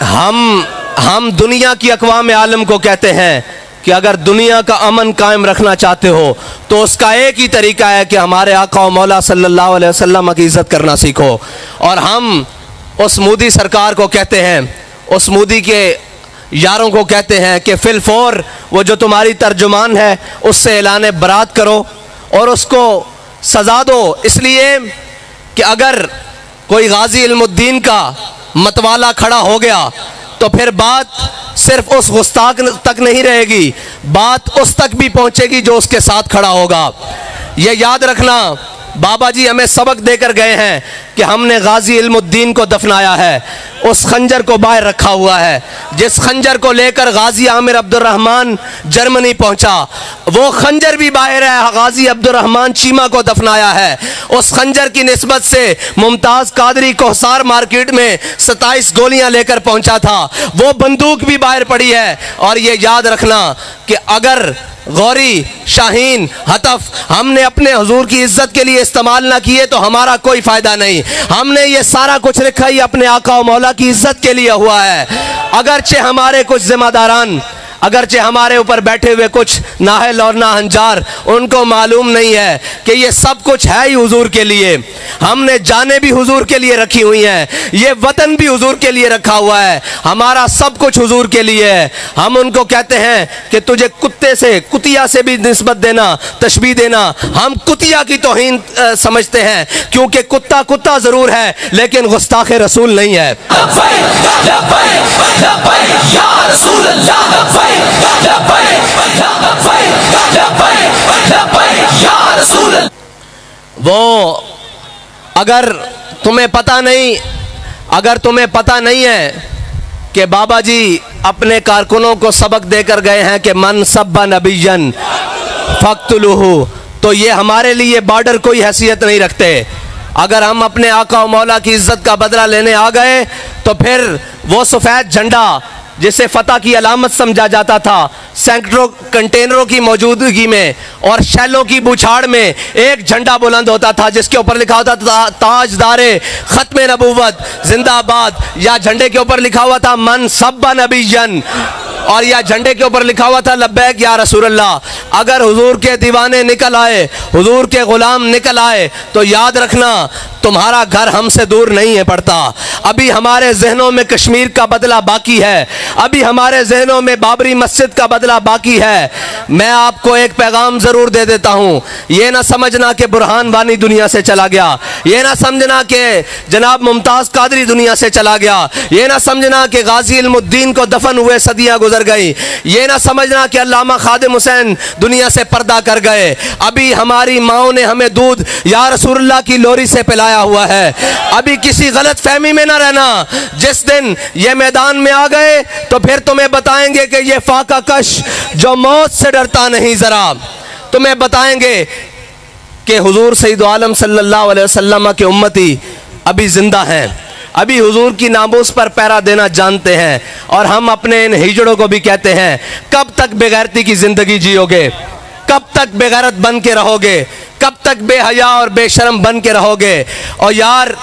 हम दुनिया की अक़वाम आलम को कहते हैं कि अगर दुनिया का अमन कायम रखना चाहते हो तो उसका एक ही तरीका है कि हमारे आका और मौला सल्लल्लाहु अलैहि वसल्लम की इज़्ज़त करना सीखो। और हम उस मोदी सरकार को कहते हैं, उस मोदी के यारों को कहते हैं कि फिलफौर वो जो तुम्हारी तर्जुमान है उससे ऐलान बरात करो और उसको सज़ा दो। इसलिए कि अगर कोई गाजी इल्मुद्दीन का मतवाला खड़ा हो गया तो फिर बात सिर्फ उस गुस्ताख तक नहीं रहेगी, बात उस तक भी पहुंचेगी जो उसके साथ खड़ा होगा। ये याद रखना, बाबा जी हमें सबक देकर गए हैं कि हमने गाजी इल्मुद्दीन को दफनाया है, उस खंजर को बाहर रखा हुआ है। जिस खंजर को लेकर गाजी आमिर अब्दुर्रहमान जर्मनी पहुंचा, वो खंजर भी बाहर है। गाजी अब्दुर्रहमान चीमा को दफनाया है। उस खंजर की निस्बत से मुमताज़ कादरी कोहसार मार्केट में 27 गोलियां लेकर पहुंचा था, वो बंदूक भी बाहर पड़ी है। और ये याद रखना कि अगर गौरी, शाहीन, हतफ हमने अपने हुजूर की इज्जत के लिए इस्तेमाल ना किए तो हमारा कोई फ़ायदा नहीं। हमने ये सारा कुछ रखा ही अपने आका और मौला की इज्जत के लिए हुआ है। अगरचे हमारे कुछ जिम्मेदारान, अगरचे हमारे ऊपर बैठे हुए कुछ नाहल और नाहंजार, उनको मालूम नहीं है कि ये सब कुछ है ही हुजूर के लिए। हमने जाने भी हुजूर के लिए रखी हुई हैं, ये वतन भी हुजूर के लिए रखा हुआ है, हमारा सब कुछ हुजूर के लिए है। हम उनको कहते हैं कि तुझे कुत्ते से, कुतिया से भी निस्बत देना, तशबीह देना, हम कुतिया की तौहीन समझते हैं, क्योंकि कुत्ता कुत्ता ज़रूर है लेकिन गुस्ताखे रसूल नहीं है। वो अगर तुम्हें पता नहीं है कि बाबा जी अपने कारकुनों को सबक देकर गए हैं कि मन सब्बा नबियन फक्तुलुहु, तो ये हमारे लिए बॉर्डर कोई हैसियत नहीं रखते। अगर हम अपने आका और मौला की इज्जत का बदला लेने आ गए तो फिर वो सफ़ेद झंडा जिसे फतह की अलामत समझा जाता था, सैकड़ों कंटेनरों की मौजूदगी में और शैलों की बुछाड़ में एक झंडा बुलंद होता था जिसके ऊपर लिखा होता था ताजदारे खत्म नबूवत जिंदाबाद, या झंडे के ऊपर लिखा हुआ था मन सब्बा नबियन, और या झंडे के ऊपर लिखा हुआ था लब्बैक या रसूल अल्लाह। अगर हुजूर के दीवाने निकल आए, हुजूर के गुलाम निकल आए तो याद रखना तुम्हारा घर हमसे दूर नहीं है पड़ता। अभी हमारे जहनों में कश्मीर का बदला बाकी है, अभी हमारे जहनों में बाबरी मस्जिद का बदला बाकी है। मैं आपको एक पैगाम ज़रूर दे देता हूँ, ये ना समझना कि बुरहान वानी दुनिया से चला गया, ये ना समझना कि जनाब मुमताज़ कादरी दुनिया से चला गया, ये ना समझना कि गाजी इल्मुद्दीन को दफन हुए सदियाँ गुजर गई, ये ना समझना कि अल्लामा खादिम हुसैन दुनिया से पर्दा कर गए। अभी हमारी माओ ने हमें दूध या रसूलुल्लाह की लोरी से पिलाया हुआ है। अभी किसी गलत फहमी में ना रहना, जिस दिन ये मैदान में आ गए तो फिर तुम्हें बताएंगे कि ये फाका कश जो मौत से डरता नहीं, जरा तुम्हें बताएंगे कि हुजूर सैयद आलम सल्लल्लाहु अलैहि वसल्लम के उम्मती अभी जिंदा हैं, अभी हुजूर की नामूस पर पैरा देना जानते हैं। और हम अपने इन हिजड़ों को भी कहते हैं, कब तक बेगैरती की जिंदगी जियोगे, कब तक बेगैरत बन के रहोगे, कब तक बेहया और बेशर्म बन के रहोगे। और यार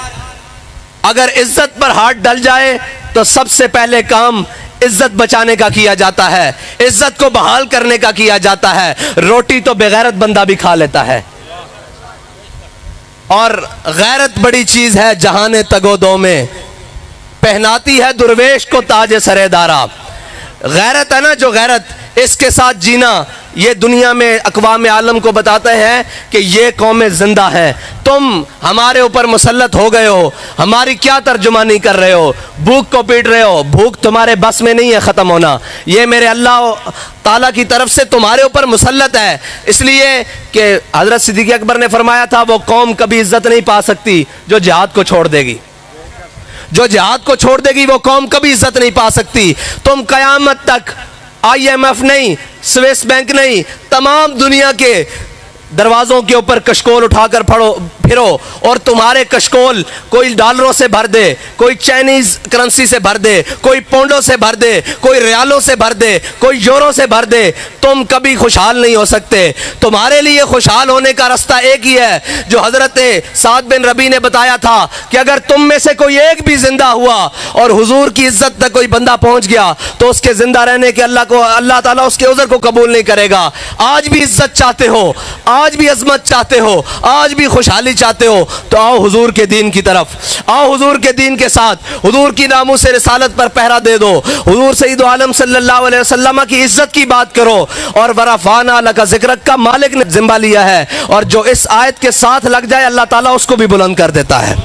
अगर इज्जत पर हाथ डल जाए तो सबसे पहले काम इज्जत बचाने का किया जाता है, इज्जत को बहाल करने का किया जाता है। रोटी तो बेगैरत बंदा भी खा लेता है, और गैरत बड़ी चीज है जहाने तगोदो में, पहनाती है दुर्वेश को ताज सरेदारा। गैरत है ना, जो गैरत, इसके साथ जीना, ये दुनिया में अक़वाम आलम को बताते हैं कि ये कौमें जिंदा हैं। तुम हमारे ऊपर मुसल्लत हो गए हो, हमारी क्या तर्जुमानी कर रहे हो, भूख को पीट रहे हो, भूख तुम्हारे बस में नहीं है ख़त्म होना, ये मेरे अल्लाह ताला की तरफ से तुम्हारे ऊपर मुसल्लत है। इसलिए कि हज़रत सिद्दीक़ अकबर ने फरमाया था, वो कौम कभी इज्जत नहीं पा सकती जो जिहाद को छोड़ देगी, जो जिहाद को छोड़ देगी वो कौम कभी इज्जत नहीं पा सकती। तुम क़यामत तक IMF नहीं, स्विस बैंक नहीं, तमाम दुनिया के दरवाज़ों के ऊपर कशकोल उठाकर फिरो और तुम्हारे कशकोल कोई डॉलरों से भर दे, कोई चाइनीज करेंसी से भर दे, कोई पौंडों से भर दे, कोई रियालों से भर दे, कोई यूरो से भर दे, तुम कभी खुशहाल नहीं हो सकते। तुम्हारे लिए खुशहाल होने का रास्ता एक ही है जो हजरत साद बिन रबी ने बताया था कि अगर तुम में से कोई एक भी जिंदा हुआ और हुजूर की इज्जत तक कोई बंदा पहुंच गया तो उसके जिंदा रहने के अल्लाह ताला उसके उज़र को कबूल नहीं करेगा। आज भी इज्जत चाहते हो, आज भी अजमत चाहते हो, आज भी खुशहाली चाहते हो तो आओ हुजूर के दीन की तरफ, आओ हुजूर के दीन के साथ, हुजूर की नामूस रिसालत पर पहरा दे दो, हुजूर सईद आलम सल्लल्लाहु अलैहि वसल्लम की इज्जत की बात करो। और वरफ़ाना लका ज़िक्रक का मालिक ने जिम्मा लिया है और जो इस आयत के साथ लग जाए अल्लाह ताला उसको भी बुलंद कर देता है।